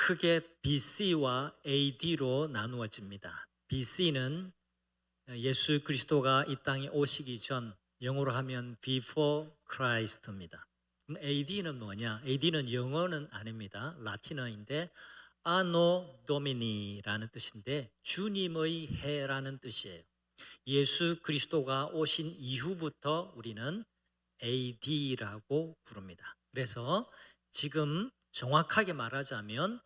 크게 BC와 AD로 나누어집니다. BC는 예수 그리스도가 이 땅에 오시기 전, 영어로 하면 Before Christ입니다. 그럼 AD는 뭐냐? AD는 영어는 아닙니다. 라틴어인데 Anno Domini라는 뜻인데 주님의 해라는 뜻이에요. 예수 그리스도가 오신 이후부터 우리는 AD라고 부릅니다. 그래서 지금 정확하게 말하자면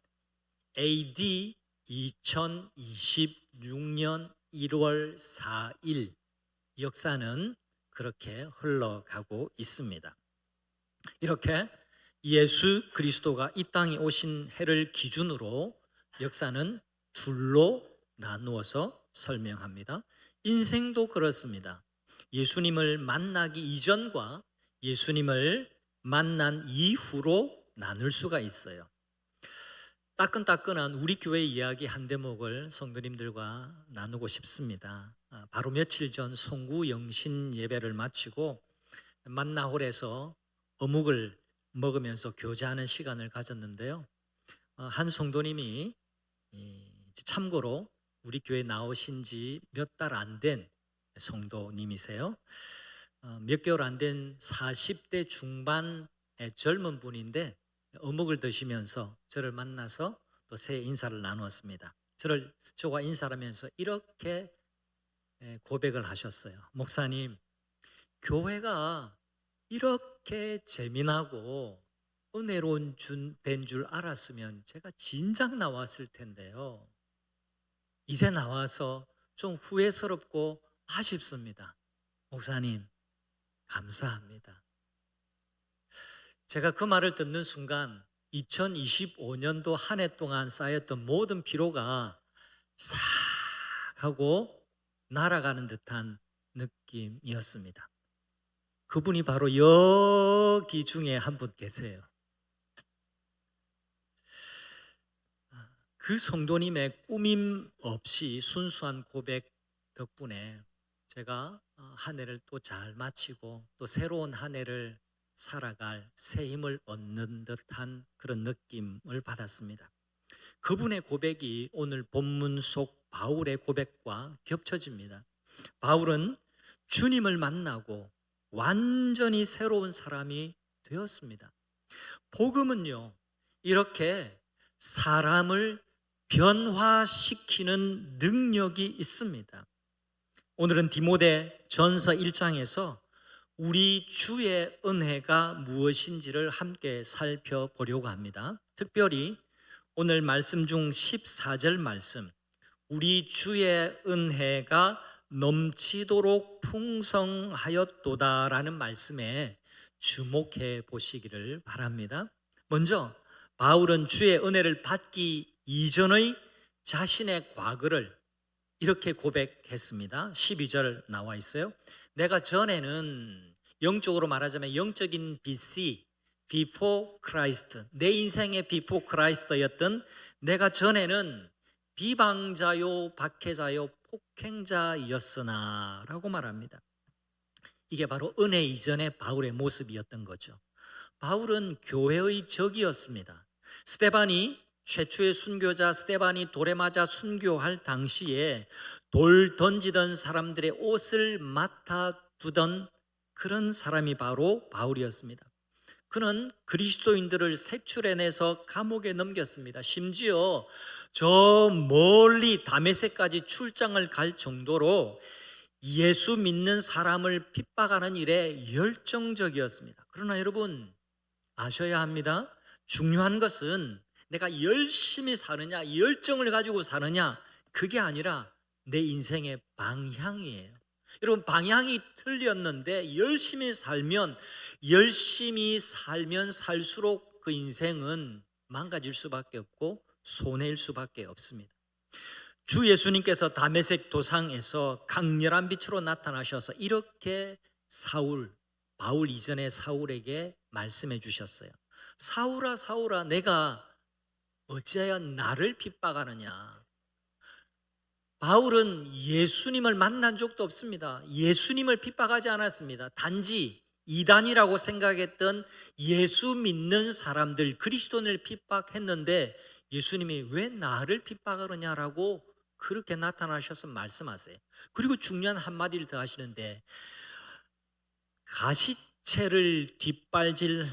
AD 2026년 1월 4일 역사는 그렇게 흘러가고 있습니다. 이렇게 예수 그리스도가 이 땅에 오신 해를 기준으로 역사는 둘로 나누어서 설명합니다. 인생도 그렇습니다. 예수님을 만나기 이전과 예수님을 만난 이후로 나눌 수가 있어요. 따끈따끈한 우리 교회 이야기 한 대목을 성도님들과 나누고 싶습니다. 바로 며칠 전 송구 영신 예배를 마치고 만나홀에서 어묵을 먹으면서 교제하는 시간을 가졌는데요. 한 성도님이 참고로 우리 교회 나오신 지 몇 달 안 된 성도님이세요. 몇 개월 안 된 40대 중반의 젊은 분인데 어묵을 드시면서 저를 만나서 또 새 인사를 나누었습니다. 저와 인사를 하면서 이렇게 고백을 하셨어요. 목사님, 교회가 이렇게 재미나고 은혜로운 된 줄 알았으면 제가 진작 나왔을 텐데요. 이제 나와서 좀 후회스럽고 아쉽습니다. 목사님, 감사합니다. 제가 그 말을 듣는 순간 2025년도 한 해 동안 쌓였던 모든 피로가 싹 하고 날아가는 듯한 느낌이었습니다. 그분이 바로 여기 중에 한 분 계세요. 그 성도님의 꾸밈 없이 순수한 고백 덕분에 제가 한 해를 또 잘 마치고 또 새로운 한 해를 살아갈 새 힘을 얻는 듯한 그런 느낌을 받았습니다. 그분의 고백이 오늘 본문 속 바울의 고백과 겹쳐집니다. 바울은 주님을 만나고 완전히 새로운 사람이 되었습니다. 복음은요, 이렇게 사람을 변화시키는 능력이 있습니다. 오늘은 디모데 전서 1장에서 우리 주의 은혜가 무엇인지를 함께 살펴보려고 합니다. 특별히 오늘 말씀 중 14절 말씀, 우리 주의 은혜가 넘치도록 풍성하였도다라는 말씀에 주목해 보시기를 바랍니다. 먼저 바울은 주의 은혜를 받기 이전의 자신의 과거를 이렇게 고백했습니다. 12절 나와 있어요. 내가 전에는 영적으로 말하자면 영적인 BC, Before Christ, 내 인생의 Before Christ였던 내가 전에는 비방자요, 박해자요, 폭행자였으나 라고 말합니다. 이게 바로 은혜 이전의 바울의 모습이었던 거죠. 바울은 교회의 적이었습니다. 스데반이 최초의 순교자 스데반이 돌에 맞아 순교할 당시에 돌 던지던 사람들의 옷을 맡아두던 그런 사람이 바로 바울이었습니다. 그는 그리스도인들을 색출해내서 감옥에 넘겼습니다. 심지어 저 멀리 다메섹까지 출장을 갈 정도로 예수 믿는 사람을 핍박하는 일에 열정적이었습니다. 그러나 여러분 아셔야 합니다. 중요한 것은 내가 열심히 사느냐, 열정을 가지고 사느냐, 그게 아니라 내 인생의 방향이에요. 여러분, 방향이 틀렸는데 열심히 살면 살수록 그 인생은 망가질 수밖에 없고 손해일 수밖에 없습니다. 주 예수님께서 다메섹 도상에서 강렬한 빛으로 나타나셔서 이렇게 바울 이전의 사울에게 말씀해 주셨어요. 사울아, 사울아, 내가 어찌하여 나를 핍박하느냐. 바울은 예수님을 만난 적도 없습니다. 예수님을 핍박하지 않았습니다. 단지 이단이라고 생각했던 예수 믿는 사람들, 그리스도인을 핍박했는데 예수님이 왜 나를 핍박하느냐라고 그렇게 나타나셔서 말씀하세요. 그리고 중요한 한마디를 더 하시는데, 가시채를 뒷발질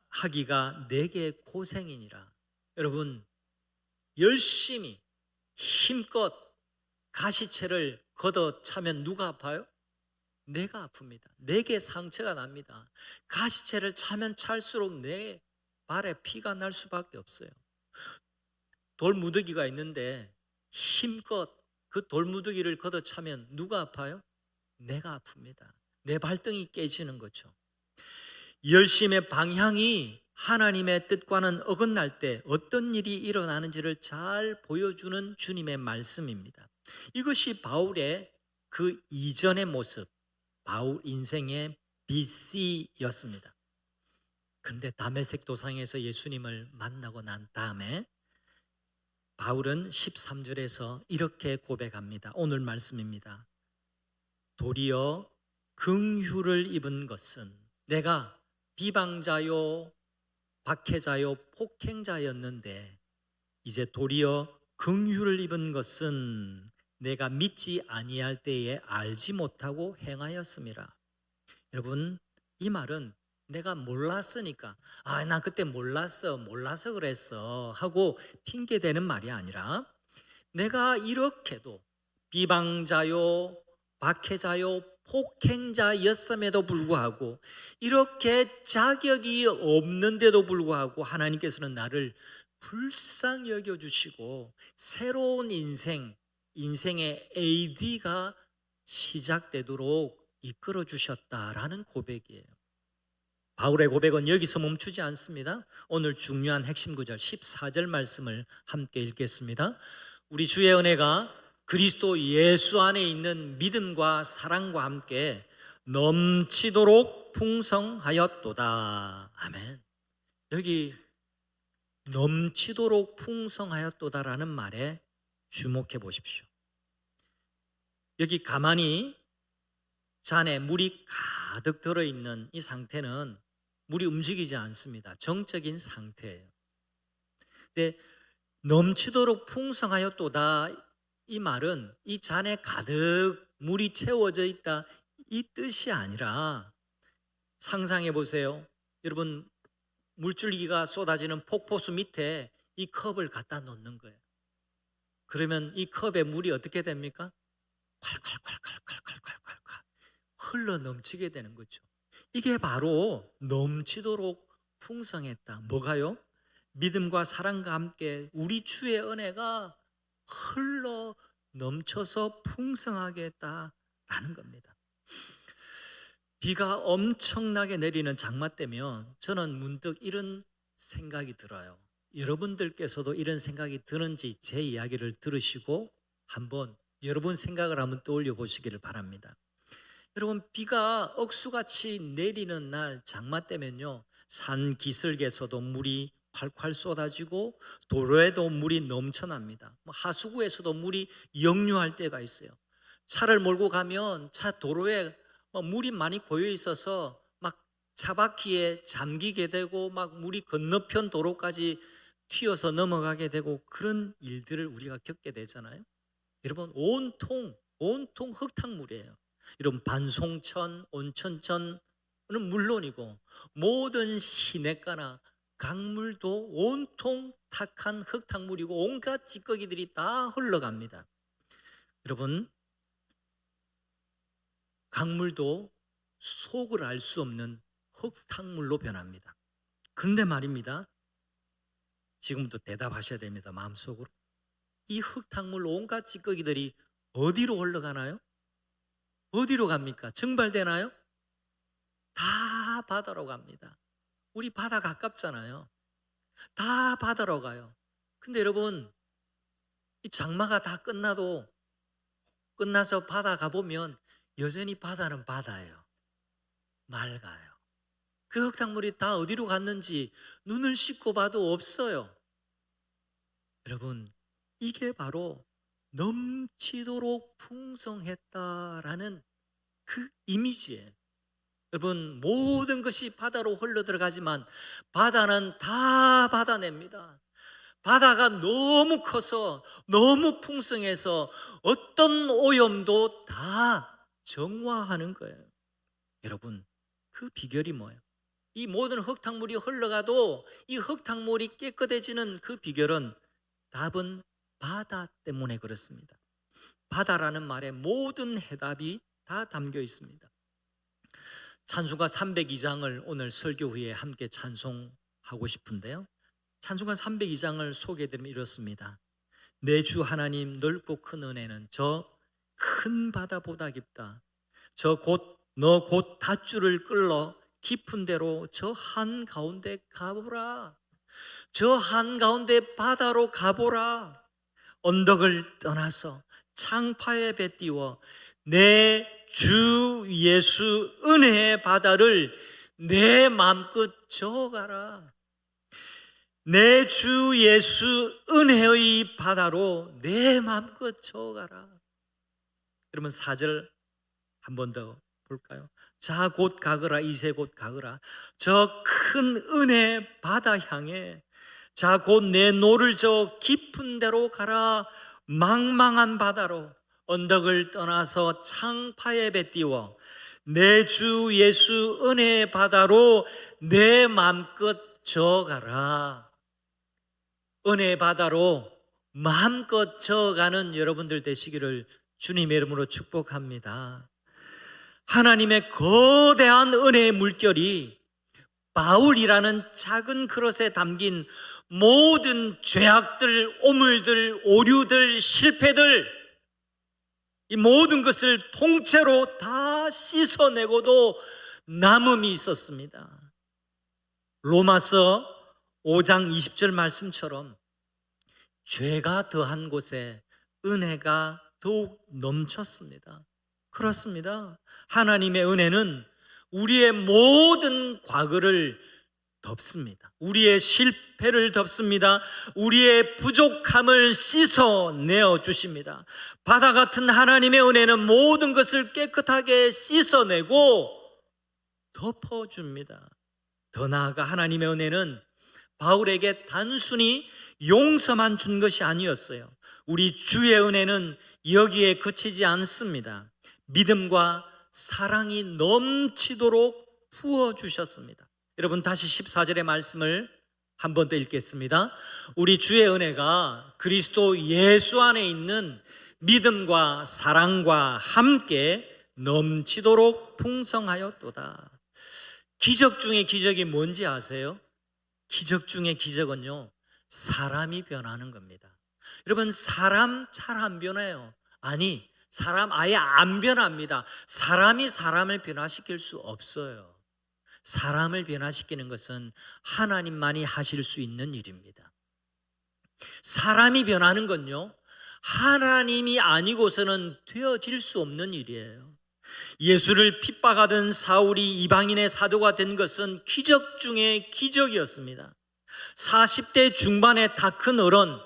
하기가 내게 고생이니라. 여러분, 열심히 힘껏 가시채를 걷어 차면 누가 아파요? 내가 아픕니다. 내게 상처가 납니다. 가시채를 차면 찰수록 내 발에 피가 날 수밖에 없어요. 돌무더기가 있는데 힘껏 그 돌무더기를 걷어 차면 누가 아파요? 내가 아픕니다. 내 발등이 깨지는 거죠. 열심의 방향이 하나님의 뜻과는 어긋날 때 어떤 일이 일어나는지를 잘 보여주는 주님의 말씀입니다. 이것이 바울의 그 이전의 모습, 바울 인생의 BC였습니다. 그런데 다메섹 도상에서 예수님을 만나고 난 다음에 바울은 13절에서 이렇게 고백합니다. 오늘 말씀입니다. 도리어 긍휼을 입은 것은 내가 비방자요 박해자요 폭행자였는데 이제 도리어 긍휼을 입은 것은 내가 믿지 아니할 때에 알지 못하고 행하였음이라. 여러분, 이 말은 내가 몰랐으니까 나 그때 몰라서 그랬어 하고 핑계대는 말이 아니라, 내가 이렇게도 비방자요 박해자요 폭행자였음에도 불구하고, 이렇게 자격이 없는데도 불구하고 하나님께서는 나를 불쌍히 여겨주시고 새로운 인생의 AD가 시작되도록 이끌어 주셨다라는 고백이에요. 바울의 고백은 여기서 멈추지 않습니다. 오늘 중요한 핵심 구절 14절 말씀을 함께 읽겠습니다. 우리 주의 은혜가 그리스도 예수 안에 있는 믿음과 사랑과 함께 넘치도록 풍성하였도다. 아멘. 여기 넘치도록 풍성하였도다라는 말에 주목해 보십시오. 여기 가만히 잔에 물이 가득 들어있는 이 상태는 물이 움직이지 않습니다. 정적인 상태예요. 근데 넘치도록 풍성하였도다, 이 말은 이 잔에 가득 물이 채워져 있다, 이 뜻이 아니라, 상상해 보세요. 여러분, 물줄기가 쏟아지는 폭포수 밑에 이 컵을 갖다 놓는 거예요. 그러면 이 컵에 물이 어떻게 됩니까? 콸콸콸콸콸콸콸콸 흘러 넘치게 되는 거죠. 이게 바로 넘치도록 풍성했다. 뭐가요? 믿음과 사랑과 함께 우리 주의 은혜가 흘러 넘쳐서 풍성하게 했다라는 겁니다. 비가 엄청나게 내리는 장마 때면 저는 문득 이런 생각이 들어요. 여러분들께서도 이런 생각이 드는지 제 이야기를 들으시고 한번 여러분 생각을 한번 떠올려 보시기를 바랍니다. 여러분, 비가 억수같이 내리는 날 장마 때면요, 산 기슭에서도 물이 콸콸 쏟아지고 도로에도 물이 넘쳐납니다. 하수구에서도 물이 역류할 때가 있어요. 차를 몰고 가면 차 도로에 물이 많이 고여 있어서 막 차바퀴에 잠기게 되고 막 물이 건너편 도로까지 튀어서 넘어가게 되고, 그런 일들을 우리가 겪게 되잖아요. 여러분, 온통 흙탕물이에요. 여러분, 반송천, 온천천은 물론이고 모든 시냇가나 강물도 온통 탁한 흙탕물이고 온갖 찌꺼기들이 다 흘러갑니다. 여러분, 강물도 속을 알 수 없는 흙탕물로 변합니다. 그런데 말입니다, 지금부터 대답하셔야 됩니다. 마음속으로, 이 흙탕물 온갖 찌꺼기들이 어디로 흘러가나요? 어디로 갑니까? 증발되나요? 다 바다로 갑니다. 우리 바다 가깝잖아요. 다 바다로 가요. 근데 여러분, 이 장마가 다 끝나서 바다 가보면 여전히 바다는 바다예요. 맑아요. 그 흙탕물이 다 어디로 갔는지 눈을 씻고 봐도 없어요. 여러분, 이게 바로 넘치도록 풍성했다라는 그 이미지예요. 여러분, 모든 것이 바다로 흘러들어가지만 바다는 다 받아냅니다. 바다가 너무 커서, 너무 풍성해서 어떤 오염도 다 정화하는 거예요. 여러분, 그 비결이 뭐예요? 이 모든 흙탕물이 흘러가도 이 흙탕물이 깨끗해지는 그 비결은, 답은 바다 때문에 그렇습니다. 바다라는 말에 모든 해답이 다 담겨 있습니다. 찬송가 302장을 오늘 설교 후에 함께 찬송하고 싶은데요, 찬송가 302장을 소개해드리면 이렇습니다. 내 주 하나님 넓고 큰 은혜는 저 큰 바다보다 깊다. 너 곧 닷줄을 끌러 깊은 데로 저 한가운데 가보라. 저 한가운데 바다로 가보라. 언덕을 떠나서 창파에 뱉띄워 내 주 예수 은혜의 바다를 내 마음껏 저어가라. 내 주 예수 은혜의 바다로 내 마음껏 저어가라. 그러면 4절 한 번 더 볼까요? 자 곧 가거라. 이제 곧 가거라. 저 큰 은혜 바다 향해. 자 곧 내 노를 저 깊은 데로 가라. 망망한 바다로 언덕을 떠나서 창파에 뱉띄워 내 주 예수 은혜의 바다로 내 마음껏 저어가라. 은혜의 바다로 마음껏 저어가는 여러분들 되시기를 주님의 이름으로 축복합니다. 하나님의 거대한 은혜의 물결이 바울이라는 작은 그릇에 담긴 모든 죄악들, 오물들, 오류들, 실패들, 이 모든 것을 통째로 다 씻어내고도 남음이 있었습니다. 로마서 5장 20절 말씀처럼 죄가 더한 곳에 은혜가 더욱 넘쳤습니다. 그렇습니다. 하나님의 은혜는 우리의 모든 과거를 덮습니다. 우리의 실패를 덮습니다. 우리의 부족함을 씻어내어 주십니다. 바다 같은 하나님의 은혜는 모든 것을 깨끗하게 씻어내고 덮어줍니다. 더 나아가 하나님의 은혜는 바울에게 단순히 용서만 준 것이 아니었어요. 우리 주의 은혜는 여기에 그치지 않습니다. 믿음과 사랑이 넘치도록 부어주셨습니다. 여러분, 다시 14절의 말씀을 한 번 더 읽겠습니다. 우리 주의 은혜가 그리스도 예수 안에 있는 믿음과 사랑과 함께 넘치도록 풍성하였도다. 기적 중에 기적이 뭔지 아세요? 기적 중에 기적은요, 사람이 변하는 겁니다. 여러분, 사람 잘 안 변해요. 아니, 사람 아예 안 변합니다. 사람이 사람을 변화시킬 수 없어요. 사람을 변화시키는 것은 하나님만이 하실 수 있는 일입니다. 사람이 변하는 건요, 하나님이 아니고서는 되어질 수 없는 일이에요. 예수를 핍박하던 사울이 이방인의 사도가 된 것은 기적 중에 기적이었습니다. 40대 중반의 다 큰 어른,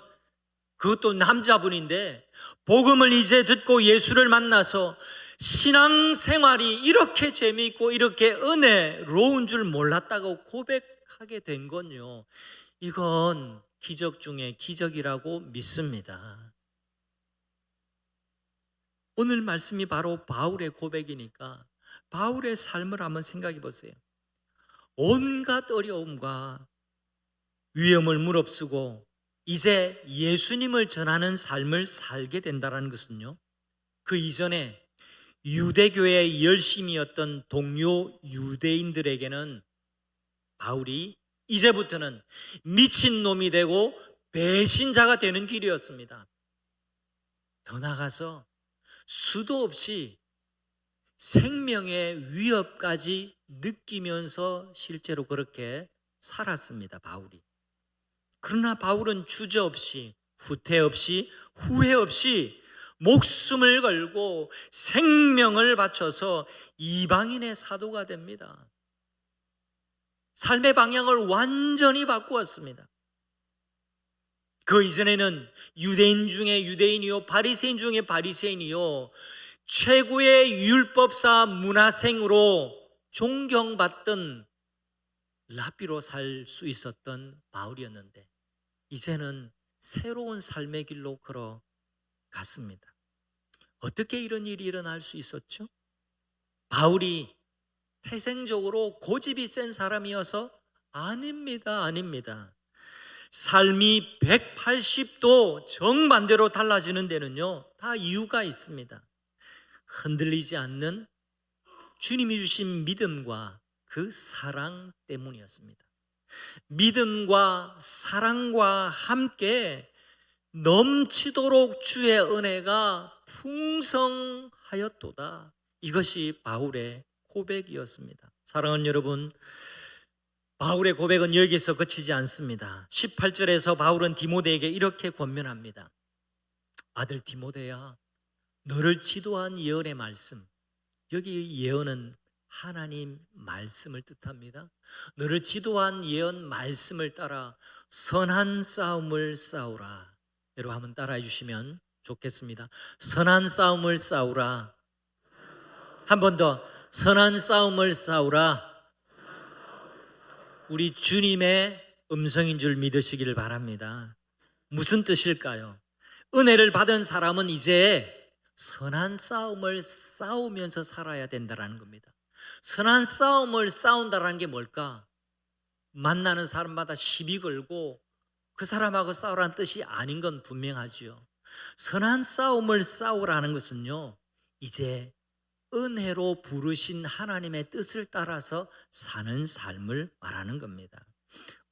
그것도 남자분인데 복음을 이제 듣고 예수를 만나서 신앙생활이 이렇게 재미있고 이렇게 은혜로운 줄 몰랐다고 고백하게 된 건요, 이건 기적 중에 기적이라고 믿습니다. 오늘 말씀이 바로 바울의 고백이니까 바울의 삶을 한번 생각해 보세요. 온갖 어려움과 위험을 무릅쓰고 이제 예수님을 전하는 삶을 살게 된다는 것은요, 그 이전에 유대교의 열심이었던 동료 유대인들에게는 바울이 이제부터는 미친놈이 되고 배신자가 되는 길이었습니다. 더 나아가서 수도 없이 생명의 위협까지 느끼면서 실제로 그렇게 살았습니다, 바울이. 그러나 바울은 주저없이, 후퇴 없이, 후회 없이 목숨을 걸고 생명을 바쳐서 이방인의 사도가 됩니다. 삶의 방향을 완전히 바꾸었습니다. 그 이전에는 유대인 중에 유대인이요, 바리새인 중에 바리새인이요, 최고의 율법사 문화생으로 존경받던 랍비로 살 수 있었던 바울이었는데 이제는 새로운 삶의 길로 걸어갔습니다. 어떻게 이런 일이 일어날 수 있었죠? 바울이 태생적으로 고집이 센 사람이어서? 아닙니다. 아닙니다. 삶이 180도 정반대로 달라지는 데는요, 다 이유가 있습니다. 흔들리지 않는 주님이 주신 믿음과 그 사랑 때문이었습니다. 믿음과 사랑과 함께 넘치도록 주의 은혜가 풍성하였도다. 이것이 바울의 고백이었습니다. 사랑하는 여러분, 바울의 고백은 여기서 그치지 않습니다. 18절에서 바울은 디모데에게 이렇게 권면합니다. 아들 디모데야, 너를 지도한 예언의 말씀, 여기 예언은 하나님 말씀을 뜻합니다. 너를 지도한 예언 말씀을 따라 선한 싸움을 싸우라. 여러분 한번 따라해 주시면 좋겠습니다. 선한 싸움을 싸우라. 한 번 더, 선한 싸움을 싸우라. 우리 주님의 음성인 줄 믿으시기를 바랍니다. 무슨 뜻일까요? 은혜를 받은 사람은 이제 선한 싸움을 싸우면서 살아야 된다는 겁니다. 선한 싸움을 싸운다는 게 뭘까? 만나는 사람마다 시비 걸고 그 사람하고 싸우라는 뜻이 아닌 건 분명하지요. 선한 싸움을 싸우라는 것은요, 이제 은혜로 부르신 하나님의 뜻을 따라서 사는 삶을 말하는 겁니다.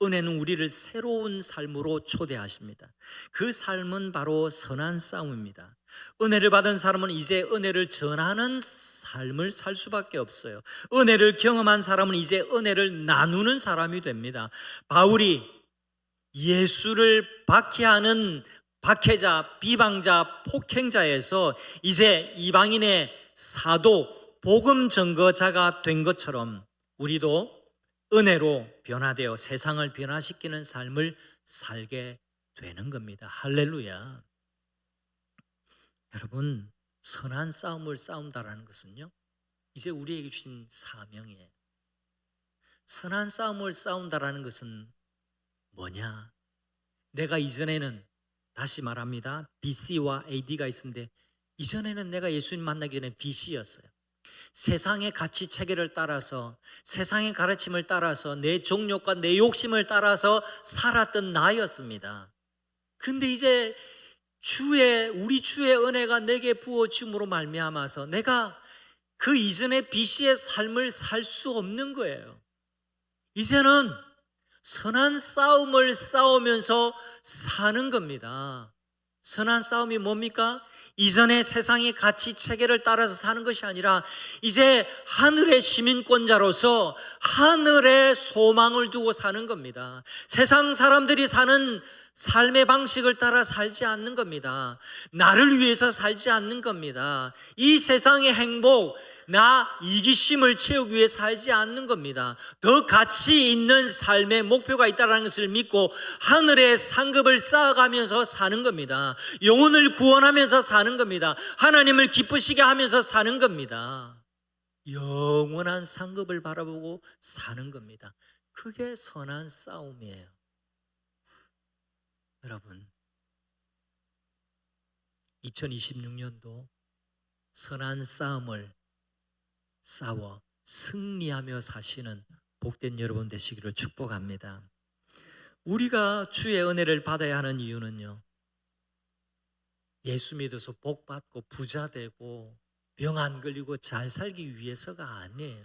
은혜는 우리를 새로운 삶으로 초대하십니다. 그 삶은 바로 선한 싸움입니다. 은혜를 받은 사람은 이제 은혜를 전하는 삶을 살 수밖에 없어요. 은혜를 경험한 사람은 이제 은혜를 나누는 사람이 됩니다. 바울이 예수를 박해하는 박해자, 비방자, 폭행자에서 이제 이방인의 사도, 복음 전거자가 된 것처럼 우리도 은혜로 변화되어 세상을 변화시키는 삶을 살게 되는 겁니다. 할렐루야. 여러분, 선한 싸움을 싸운다라는 것은요, 이제 우리에게 주신 사명이에요. 선한 싸움을 싸운다라는 것은 뭐냐? 내가 이전에는, 다시 말합니다, BC와 AD가 있었는데 이전에는 내가 예수님 만나기 전에 BC였어요. 세상의 가치 체계를 따라서, 세상의 가르침을 따라서, 내 정욕과 내 욕심을 따라서 살았던 나였습니다. 그런데 이제 우리 주의 은혜가 내게 부어짐으로 말미암아서 내가 그 이전의 BC의 삶을 살 수 없는 거예요. 이제는 선한 싸움을 싸우면서 사는 겁니다. 선한 싸움이 뭡니까? 이전의 세상의 가치 체계를 따라서 사는 것이 아니라 이제 하늘의 시민권자로서 하늘의 소망을 두고 사는 겁니다. 세상 사람들이 사는 삶의 방식을 따라 살지 않는 겁니다. 나를 위해서 살지 않는 겁니다. 이 세상의 행복, 나 이기심을 채우기 위해 살지 않는 겁니다. 더 가치 있는 삶의 목표가 있다는 것을 믿고 하늘의 상급을 쌓아가면서 사는 겁니다. 영혼을 구원하면서 사는 겁니다. 하나님을 기쁘시게 하면서 사는 겁니다. 영원한 상급을 바라보고 사는 겁니다. 그게 선한 싸움이에요. 여러분, 2026년도 선한 싸움을 싸워 승리하며 사시는 복된 여러분 되시기를 축복합니다. 우리가 주의 은혜를 받아야 하는 이유는요, 예수 믿어서 복 받고 부자 되고 병 안 걸리고 잘 살기 위해서가 아니에요.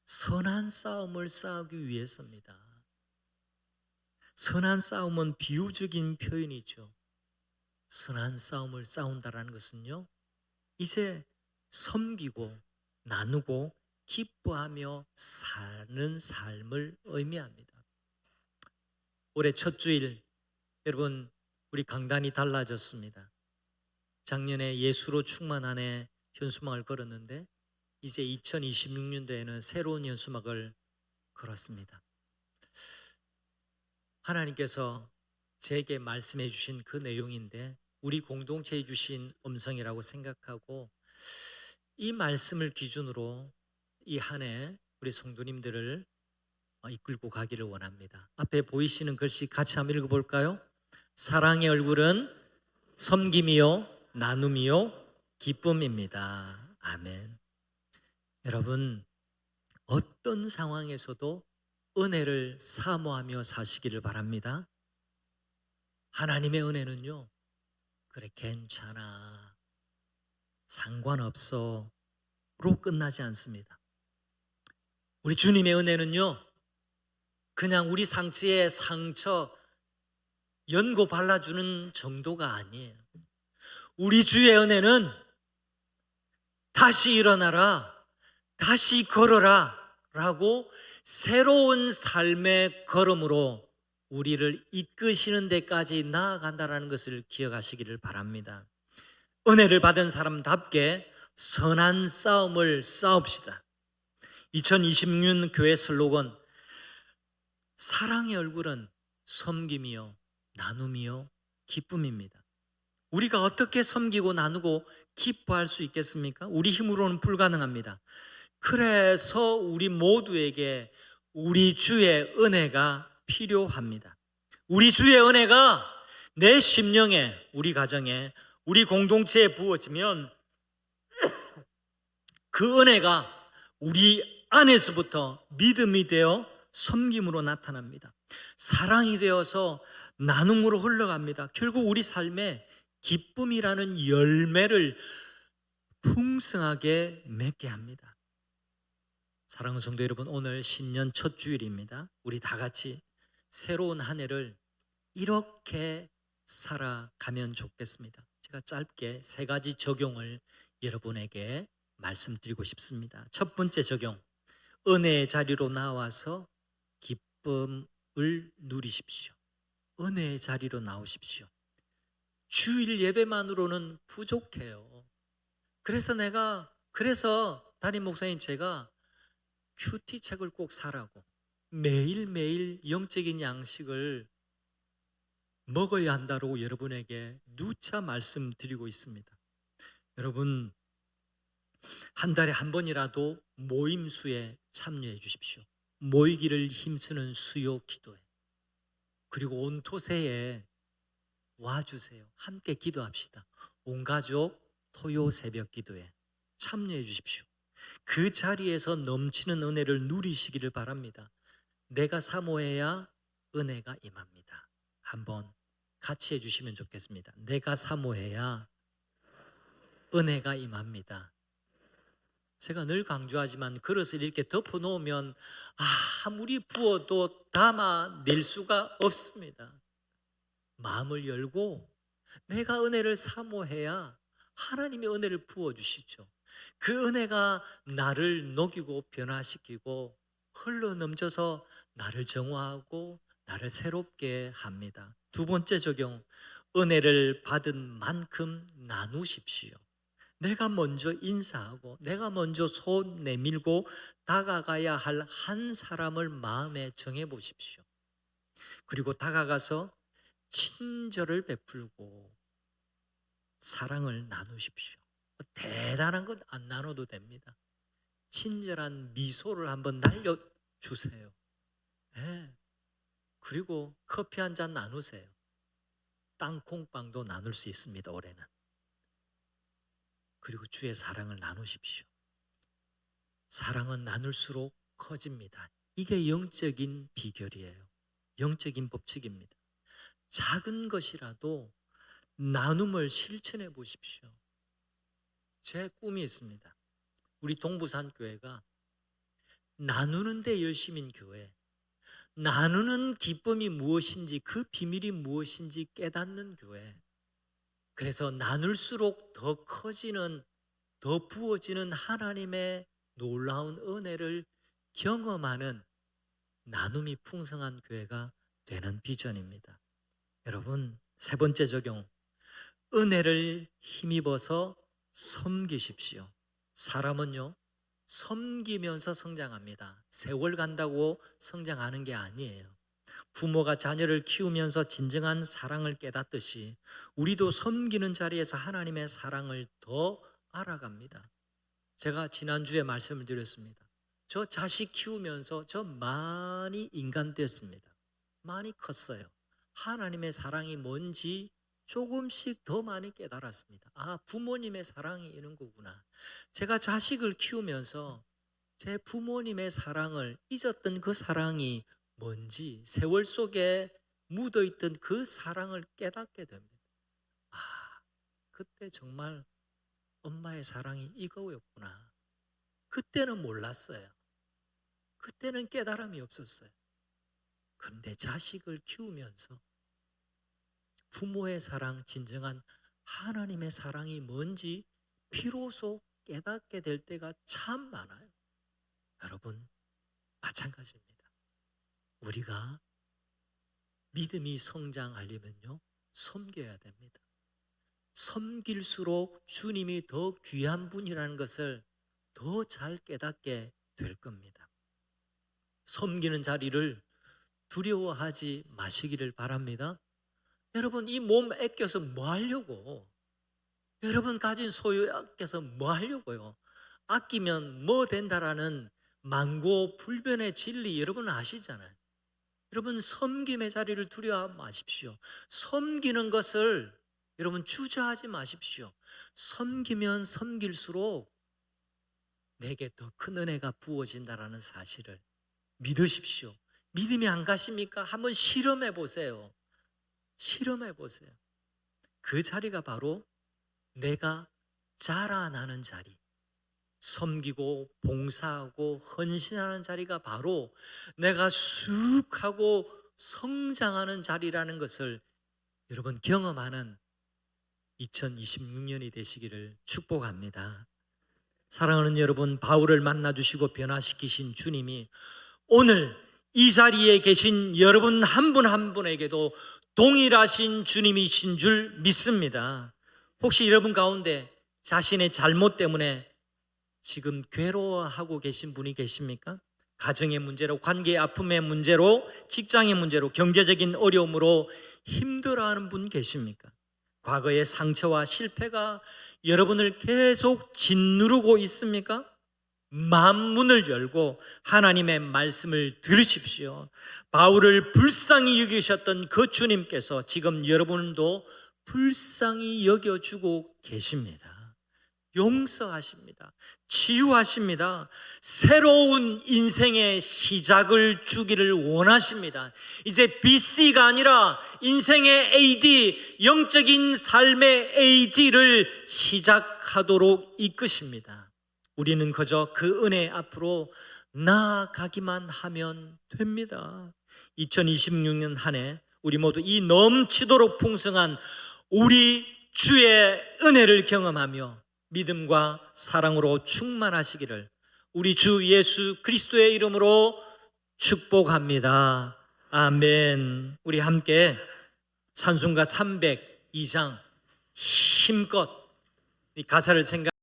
선한 싸움을 싸우기 위해서입니다. 선한 싸움은 비유적인 표현이죠. 선한 싸움을 싸운다라는 것은요, 이제 섬기고 나누고 기뻐하며 사는 삶을 의미합니다. 올해 첫 주일, 여러분, 우리 강단이 달라졌습니다. 작년에 예수로 충만한 해 현수막을 걸었는데 이제 2026년도에는 새로운 현수막을 걸었습니다. 하나님께서 제게 말씀해 주신 그 내용인데 우리 공동체에 주신 음성이라고 생각하고 이 말씀을 기준으로 이 한 해 우리 성도님들을 이끌고 가기를 원합니다. 앞에 보이시는 글씨 같이 한번 읽어볼까요? 사랑의 얼굴은 섬김이요, 나눔이요, 기쁨입니다. 아멘. 여러분, 어떤 상황에서도 은혜를 사모하며 사시기를 바랍니다. 하나님의 은혜는요, 그래 괜찮아, 상관없어 로 끝나지 않습니다. 우리 주님의 은혜는요, 그냥 우리 상처에 상처 연고 발라주는 정도가 아니에요. 우리 주의 은혜는 다시 일어나라, 다시 걸어라 라고 새로운 삶의 걸음으로 우리를 이끄시는 데까지 나아간다는 것을 기억하시기를 바랍니다. 은혜를 받은 사람답게 선한 싸움을 싸웁시다. 2026년 교회 슬로건, 사랑의 얼굴은 섬김이요, 나눔이요, 기쁨입니다. 우리가 어떻게 섬기고 나누고 기뻐할 수 있겠습니까? 우리 힘으로는 불가능합니다. 그래서 우리 모두에게 우리 주의 은혜가 필요합니다. 우리 주의 은혜가 내 심령에, 우리 가정에, 우리 공동체에 부어지면 그 은혜가 우리 안에서부터 믿음이 되어 섬김으로 나타납니다. 사랑이 되어서 나눔으로 흘러갑니다. 결국 우리 삶에 기쁨이라는 열매를 풍성하게 맺게 합니다. 사랑하는 성도 여러분, 오늘 신년 첫 주일입니다. 우리 다 같이 새로운 한 해를 이렇게 살아가면 좋겠습니다. 제가 짧게 세 가지 적용을 여러분에게 말씀드리고 싶습니다. 첫 번째 적용, 은혜의 자리로 나와서 기쁨을 누리십시오. 은혜의 자리로 나오십시오. 주일 예배만으로는 부족해요. 그래서 담임 목사님 제가 큐티 책을 꼭 사라고, 매일매일 영적인 양식을 먹어야 한다고 여러분에게 누차 말씀드리고 있습니다. 여러분, 한 달에 한 번이라도 모임수에 참여해 주십시오. 모이기를 힘쓰는 수요 기도회. 그리고 온 토세에 와주세요. 함께 기도합시다. 온 가족 토요 새벽 기도에 참여해 주십시오. 그 자리에서 넘치는 은혜를 누리시기를 바랍니다. 내가 사모해야 은혜가 임합니다. 한번 같이 해주시면 좋겠습니다. 내가 사모해야 은혜가 임합니다. 제가 늘 강조하지만 그릇을 이렇게 덮어놓으면 아무리 부어도 담아낼 수가 없습니다. 마음을 열고 내가 은혜를 사모해야 하나님의 은혜를 부어주시죠. 그 은혜가 나를 녹이고 변화시키고 흘러넘쳐서 나를 정화하고 나를 새롭게 합니다. 두 번째 적용, 은혜를 받은 만큼 나누십시오. 내가 먼저 인사하고 내가 먼저 손 내밀고 다가가야 할 한 사람을 마음에 정해 보십시오. 그리고 다가가서 친절을 베풀고 사랑을 나누십시오. 대단한 것 안 나눠도 됩니다. 친절한 미소를 한번 날려주세요. 네. 그리고 커피 한 잔 나누세요. 땅콩빵도 나눌 수 있습니다, 올해는. 그리고 주의 사랑을 나누십시오. 사랑은 나눌수록 커집니다. 이게 영적인 비결이에요. 영적인 법칙입니다. 작은 것이라도 나눔을 실천해 보십시오. 제 꿈이 있습니다. 우리 동부산 교회가 나누는 데 열심인 교회, 나누는 기쁨이 무엇인지, 그 비밀이 무엇인지 깨닫는 교회. 그래서 나눌수록 더 커지는, 더 부어지는 하나님의 놀라운 은혜를 경험하는 나눔이 풍성한 교회가 되는 비전입니다. 여러분, 세 번째 적용, 은혜를 힘입어서 섬기십시오. 사람은요, 섬기면서 성장합니다. 세월 간다고 성장하는 게 아니에요. 부모가 자녀를 키우면서 진정한 사랑을 깨닫듯이 우리도 섬기는 자리에서 하나님의 사랑을 더 알아갑니다. 제가 지난주에 말씀을 드렸습니다. 저 자식 키우면서 저 많이 인간됐습니다. 많이 컸어요. 하나님의 사랑이 뭔지 조금씩 더 많이 깨달았습니다. 아, 부모님의 사랑이 이런 거구나. 제가 자식을 키우면서 제 부모님의 사랑을 잊었던 그 사랑이 뭔지, 세월 속에 묻어있던 그 사랑을 깨닫게 됩니다. 아, 그때 정말 엄마의 사랑이 이거였구나. 그때는 몰랐어요. 그때는 깨달음이 없었어요. 그런데 자식을 키우면서 부모의 사랑, 진정한 하나님의 사랑이 뭔지 비로소 깨닫게 될 때가 참 많아요. 여러분, 마찬가지입니다. 우리가 믿음이 성장하려면요, 섬겨야 됩니다. 섬길수록 주님이 더 귀한 분이라는 것을 더 잘 깨닫게 될 겁니다. 섬기는 자리를 두려워하지 마시기를 바랍니다. 여러분, 이 몸 아껴서 뭐 하려고? 여러분 가진 소유 아껴서 뭐 하려고요? 아끼면 뭐 된다라는 만고불변의 진리 여러분 아시잖아요. 여러분, 섬김의 자리를 두려워하지 마십시오. 섬기는 것을 여러분 주저하지 마십시오. 섬기면 섬길수록 내게 더 큰 은혜가 부어진다라는 사실을 믿으십시오. 믿음이 안 가십니까? 한번 실험해 보세요. 실험해 보세요. 그 자리가 바로 내가 자라나는 자리, 섬기고 봉사하고 헌신하는 자리가 바로 내가 쑥 하고 성장하는 자리라는 것을 여러분 경험하는 2026년이 되시기를 축복합니다. 사랑하는 여러분, 바울을 만나주시고 변화시키신 주님이 오늘 이 자리에 계신 여러분 한 분 한 분에게도 동일하신 주님이신 줄 믿습니다. 혹시 여러분 가운데 자신의 잘못 때문에 지금 괴로워하고 계신 분이 계십니까? 가정의 문제로, 관계의 아픔의 문제로, 직장의 문제로, 경제적인 어려움으로 힘들어하는 분 계십니까? 과거의 상처와 실패가 여러분을 계속 짓누르고 있습니까? 만문을 열고 하나님의 말씀을 들으십시오. 바울을 불쌍히 여기셨던 그 주님께서 지금 여러분도 불쌍히 여겨주고 계십니다. 용서하십니다. 치유하십니다. 새로운 인생의 시작을 주기를 원하십니다. 이제 BC가 아니라 인생의 AD, 영적인 삶의 AD를 시작하도록 이끄십니다. 우리는 그저 그 은혜 앞으로 나아가기만 하면 됩니다. 2026년 한 해 우리 모두 이 넘치도록 풍성한 우리 주의 은혜를 경험하며 믿음과 사랑으로 충만하시기를 우리 주 예수 그리스도의 이름으로 축복합니다. 아멘. 우리 함께 찬송가 302장 힘껏 이 가사를 생각